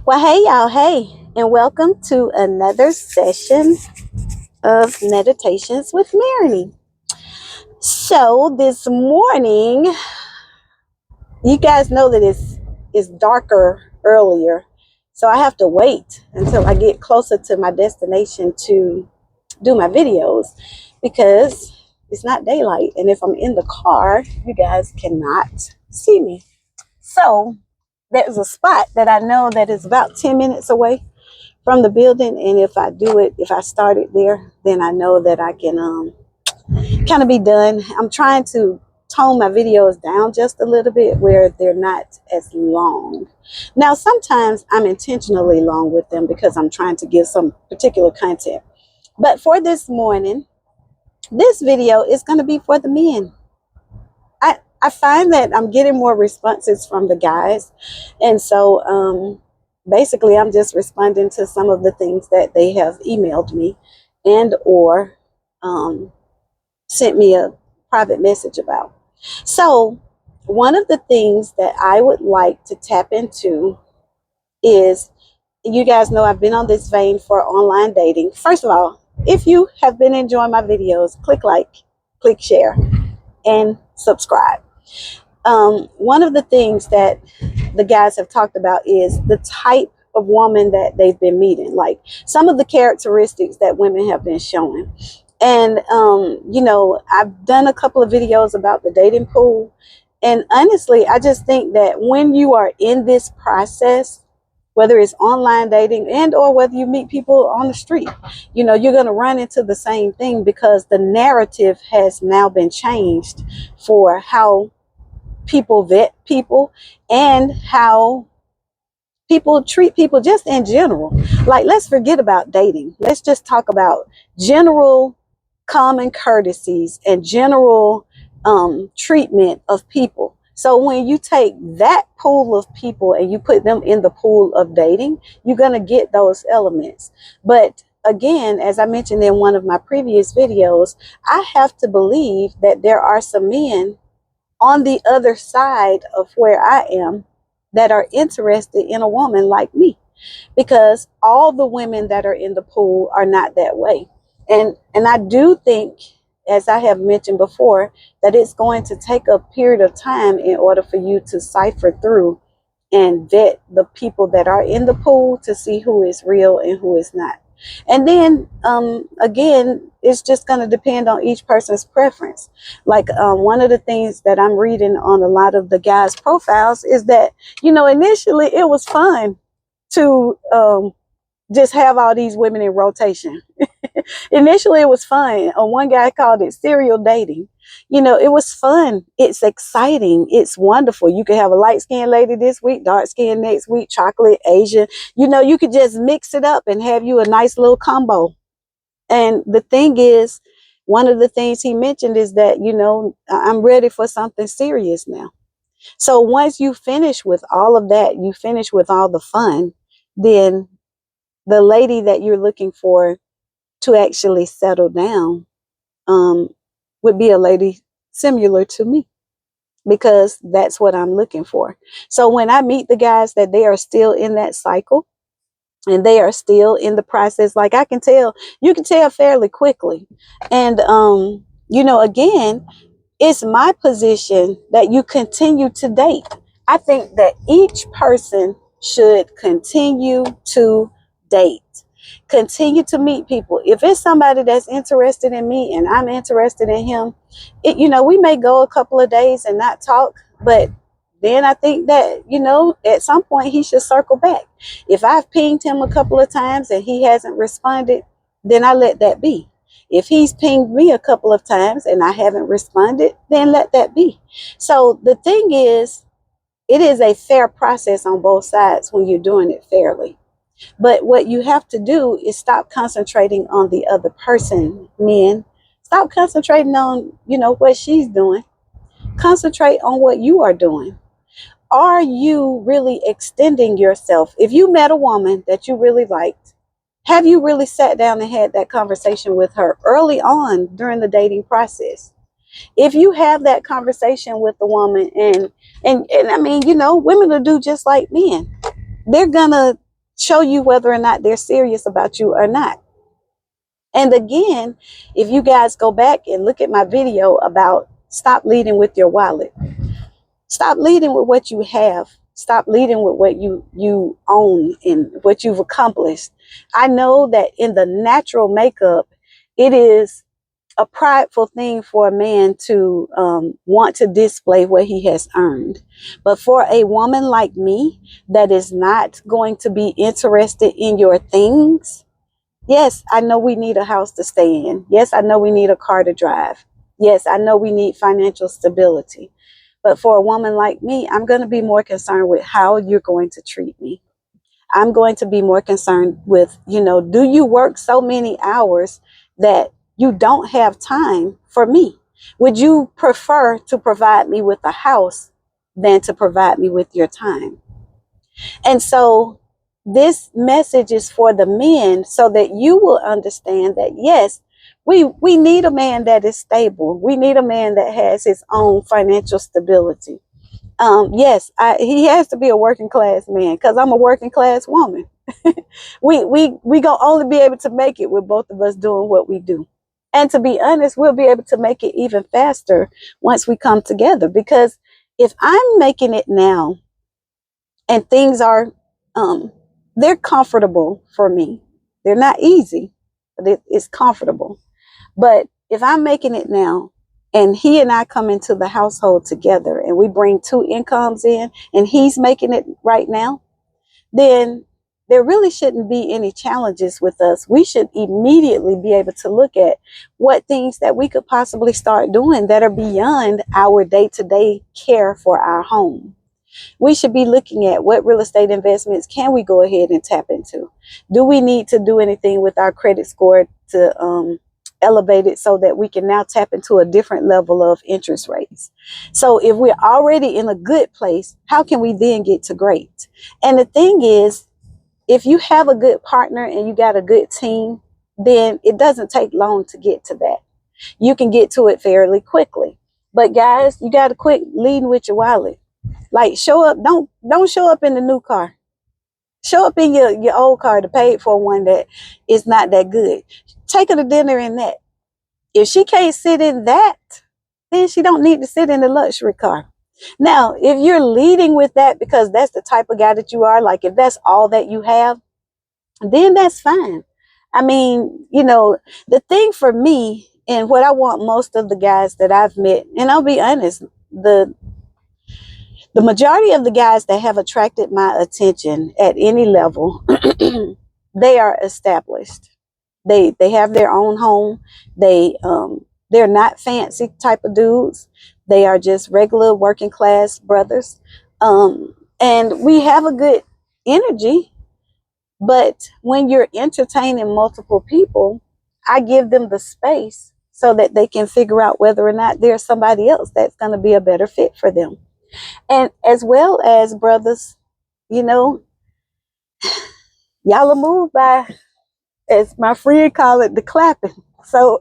Well, hey, y'all, hey, and welcome to another session of Meditations with Marigny. So, this morning, you guys know that it's darker earlier, so I have to wait until I get closer to my destination to do my videos because it's not daylight, and if I'm in the car, you guys cannot see me. So, there's a spot that I know that is about 10 minutes away from the building, and if I start it there, then I know that I can kind of be done. I'm trying to tone my videos down just a little bit where they're not as long. Now sometimes I'm intentionally long with them because I'm trying to give some particular content, but for this morning, this video is going to be for the men. I find that I'm getting more responses from the guys, and so basically I'm just responding to some of the things that they have emailed me and or um, sent me a private message about. So one of the things that I would like to tap into is, you guys know I've been on this vein for online dating. First of all, if you have been enjoying my videos, click like, click share, and subscribe. One of the things that the guys have talked about is the type of woman that they've been meeting, like some of the characteristics that women have been showing. And, I've done a couple of videos about the dating pool. And honestly, I just think that when you are in this process, whether it's online dating and or whether you meet people on the street, you're going to run into the same thing because the narrative has now been changed for how people vet people and how people treat people just in general. Like, let's forget about dating. Let's just talk about general common courtesies and general treatment of people. So when you take that pool of people and you put them in the pool of dating, you're going to get those elements. But again, as I mentioned in one of my previous videos, I have to believe that there are some men on the other side of where I am that are interested in a woman like me, because all the women that are in the pool are not that way. And I do think, as I have mentioned before, that it's going to take a period of time in order for you to cipher through and vet the people that are in the pool to see who is real and who is not. And then again, it's just going to depend on each person's preference. Like one of the things that I'm reading on a lot of the guys' profiles is that, initially it was fun to just have all these women in rotation. Initially it was fun. One guy called it serial dating. It was fun. It's exciting. It's wonderful. You could have a light-skinned lady this week, dark-skinned next week, chocolate, Asian. You could just mix it up and have you a nice little combo. And the thing is, one of the things he mentioned is that, I'm ready for something serious now. So once you finish with all of that, you finish with all the fun, then the lady that you're looking for to actually settle down would be a lady similar to me, because that's what I'm looking for. So when I meet the guys that they are still in that cycle and they are still in the process, like you can tell fairly quickly. And, again, it's my position that you continue to date. I think that each person should continue to date. Continue to meet people. If it's somebody that's interested in me and I'm interested in him, we may go a couple of days and not talk, but then I think that, at some point he should circle back. If I've pinged him a couple of times and he hasn't responded, then I let that be. If he's pinged me a couple of times and I haven't responded, then let that be. So the thing is, it is a fair process on both sides when you're doing it fairly. But what you have to do is stop concentrating on the other person, men. Stop concentrating on, what she's doing. Concentrate on what you are doing. Are you really extending yourself? If you met a woman that you really liked, have you really sat down and had that conversation with her early on during the dating process? If you have that conversation with the woman, and I mean, women will do just like men. they're gonna show you whether or not they're serious about you or not. And again, if you guys go back and look at my video about stop leading with your wallet, stop leading with what you have, stop leading with what you own and what you've accomplished. I know that in the natural makeup, it is a prideful thing for a man to want to display what he has earned. But for a woman like me that is not going to be interested in your things, yes, I know we need a house to stay in. Yes, I know we need a car to drive. Yes, I know we need financial stability. But for a woman like me, I'm going to be more concerned with how you're going to treat me. I'm going to be more concerned with, do you work so many hours that you don't have time for me? Would you prefer to provide me with a house than to provide me with your time? And so this message is for the men so that you will understand that, yes, we need a man that is stable. We need a man that has his own financial stability. Yes, he has to be a working class man because I'm a working class woman. we gonna only be able to make it with both of us doing what we do. And to be honest, we'll be able to make it even faster once we come together. Because if I'm making it now and things are, they're comfortable for me. They're not easy, but it's comfortable. But if I'm making it now and he and I come into the household together and we bring two incomes in and he's making it right now, then there really shouldn't be any challenges with us. We should immediately be able to look at what things that we could possibly start doing that are beyond our day-to-day care for our home. We should be looking at what real estate investments can we go ahead and tap into. Do we need to do anything with our credit score to elevate it so that we can now tap into a different level of interest rates? So if we're already in a good place, how can we then get to great? And the thing is, if you have a good partner and you got a good team, then it doesn't take long to get to that. You can get to it fairly quickly. But guys, you got to quit leading with your wallet. Like, show up, don't show up in the new car. Show up in your old car, the paid for one that is not that good. Take her to dinner in that. If she can't sit in that, then she don't need to sit in the luxury car. Now, if you're leading with that because that's the type of guy that you are, like if that's all that you have, then that's fine. I mean, the thing for me and what I want most of the guys that I've met, and I'll be honest, the majority of the guys that have attracted my attention at any level, they are established. They have their own home. They're not fancy type of dudes. They are just regular working class brothers. And we have a good energy. But when you're entertaining multiple people, I give them the space so that they can figure out whether or not there's somebody else that's going to be a better fit for them. And as well as brothers, y'all are moved by, as my friend call it, the clapping. So,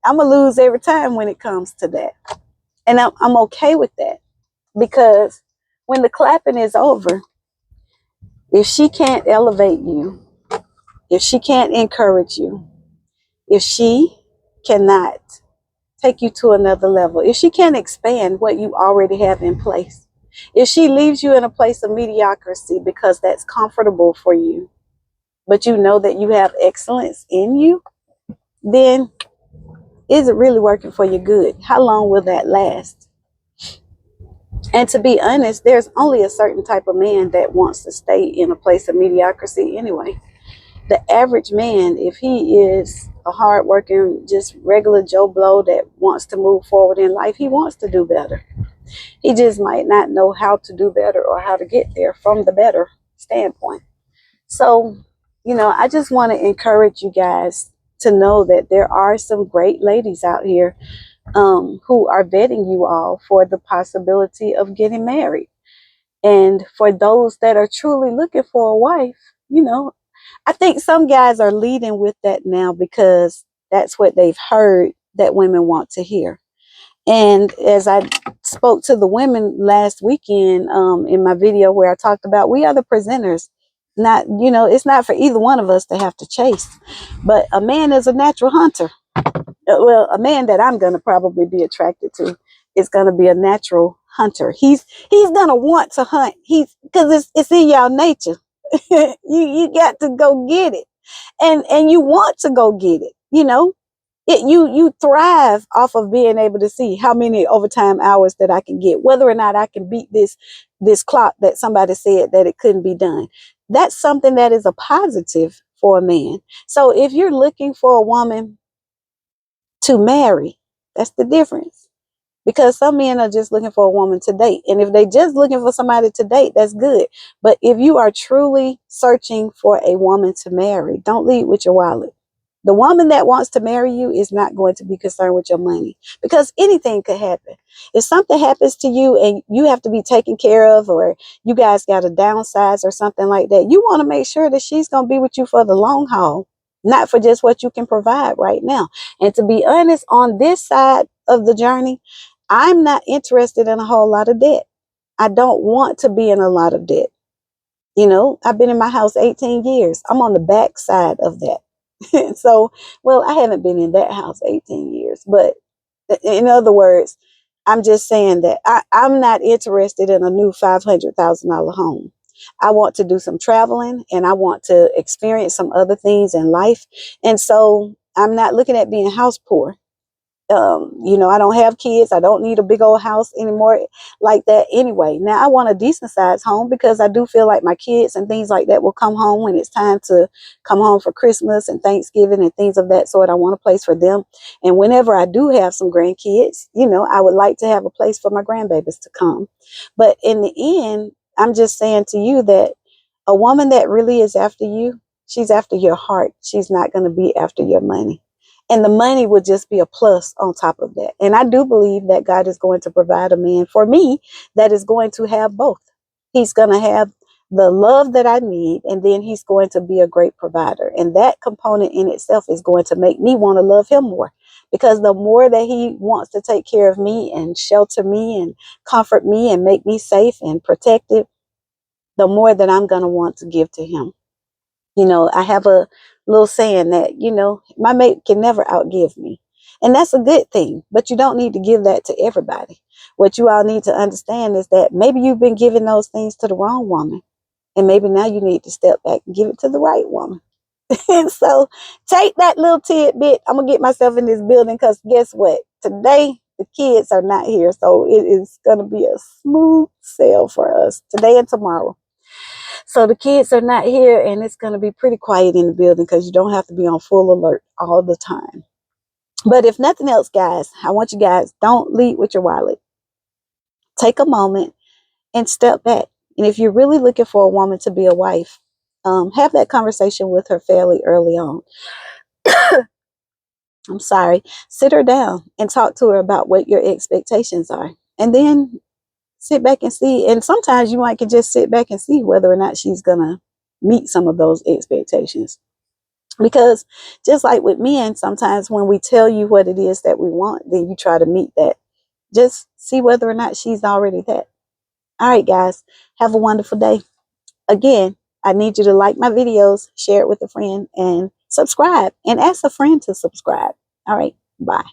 I'm going to lose every time when it comes to that. And I'm okay with that because when the clapping is over, if she can't elevate you, if she can't encourage you, if she cannot take you to another level, if she can't expand what you already have in place, if she leaves you in a place of mediocrity because that's comfortable for you, but you know that you have excellence in you, then is it really working for your good? How long will that last? And to be honest, there's only a certain type of man that wants to stay in a place of mediocrity anyway. The average man, if he is a hardworking, just regular Joe Blow that wants to move forward in life, he wants to do better. He just might not know how to do better or how to get there from the better standpoint. So, I just want to encourage you guys to know that there are some great ladies out here who are vetting you all for the possibility of getting married. And for those that are truly looking for a wife, I think some guys are leading with that now because that's what they've heard that women want to hear. And as I spoke to the women last weekend, in my video where I talked about, we are the presenters. Not, it's not for either one of us to have to chase, but a man is a natural hunter. Well, a man that I'm going to probably be attracted to is going to be a natural hunter. He's going to want to hunt. Because it's in y'all nature. You got to go get it, and you want to go get it. You thrive off of being able to see how many overtime hours that I can get, whether or not I can beat this clock that somebody said that it couldn't be done. That's something that is a positive for a man. So if you're looking for a woman to marry, that's the difference. Because some men are just looking for a woman to date. And if they just looking for somebody to date, that's good. But if you are truly searching for a woman to marry, don't lead with your wallet. The woman that wants to marry you is not going to be concerned with your money, because anything could happen. If something happens to you and you have to be taken care of, or you guys got to downsize or something like that, you want to make sure that she's going to be with you for the long haul, not for just what you can provide right now. And to be honest, on this side of the journey, I'm not interested in a whole lot of debt. I don't want to be in a lot of debt. I've been in my house 18 years. I'm on the back side of that. So, well, I haven't been in that house 18 years, but in other words, I'm just saying that I'm not interested in a new $500,000 home. I want to do some traveling, and I want to experience some other things in life. And so I'm not looking at being house poor. I don't have kids. I don't need a big old house anymore like that anyway. Now I want a decent sized home, because I do feel like my kids and things like that will come home when it's time to come home for Christmas and Thanksgiving and things of that sort. I want a place for them. And whenever I do have some grandkids, I would like to have a place for my grandbabies to come. But in the end, I'm just saying to you that a woman that really is after you, she's after your heart. She's not going to be after your money. And the money would just be a plus on top of that. And I do believe that God is going to provide a man for me that is going to have both. He's going to have the love that I need, and then he's going to be a great provider. And that component in itself is going to make me want to love him more. Because the more that he wants to take care of me and shelter me and comfort me and make me safe and protected, the more that I'm going to want to give to him. I have a little saying that, my mate can never outgive me. And that's a good thing, but you don't need to give that to everybody. What you all need to understand is that maybe you've been giving those things to the wrong woman. And maybe now you need to step back and give it to the right woman. And so take that little tidbit. I'm going to get myself in this building, because guess what? Today, the kids are not here. So it is going to be a smooth sail for us today and tomorrow. So the kids are not here, and it's going to be pretty quiet in the building, because you don't have to be on full alert all the time. But if nothing else, guys, I want you guys, don't lead with your wallet. Take a moment and step back. And if you're really looking for a woman to be a wife, have that conversation with her fairly early on. I'm sorry. Sit her down and talk to her about what your expectations are. And then sit back and see. And sometimes you might can just sit back and see whether or not she's going to meet some of those expectations. Because just like with men, sometimes when we tell you what it is that we want, then you try to meet that. Just see whether or not she's already that. All right, guys, have a wonderful day. Again, I need you to like my videos, share it with a friend, and subscribe, and ask a friend to subscribe. All right, bye.